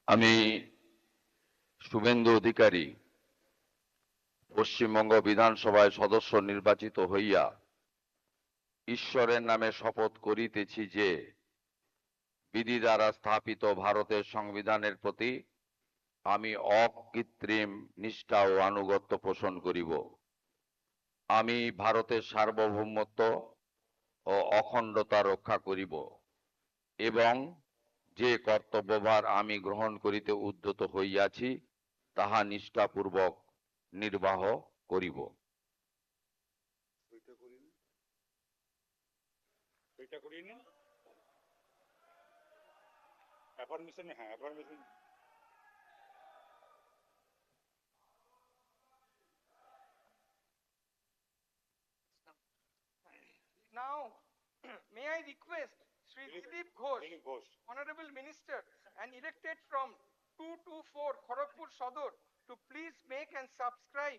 আমি শুভেন্দু অধিকারী পশ্চিমবঙ্গ বিধানসভায় সদস্য নির্বাচিত হইয়া ঈশ্বরের নামে শপথ করিতেছি যে বিধি দ্বারা স্থাপিত ভারতের সংবিধানের প্রতি আমি অকৃত্রিম নিষ্ঠা ও আনুগত্য পোষণ করিব। আমি ভারতের সার্বভৌমত্ব ও অখণ্ডতা রক্ষা করিব এবং যে কর্তব্যভার আমি গ্রহণ করিতে উদ্যত হইয়াছি তাহা নিষ্ঠাপূর্বক নির্বাহ করিব। Now, may I request Sri Dilip Ghosh, Honorable Minister and elected from 224 Kharagpur Sadar, to please make and subscribe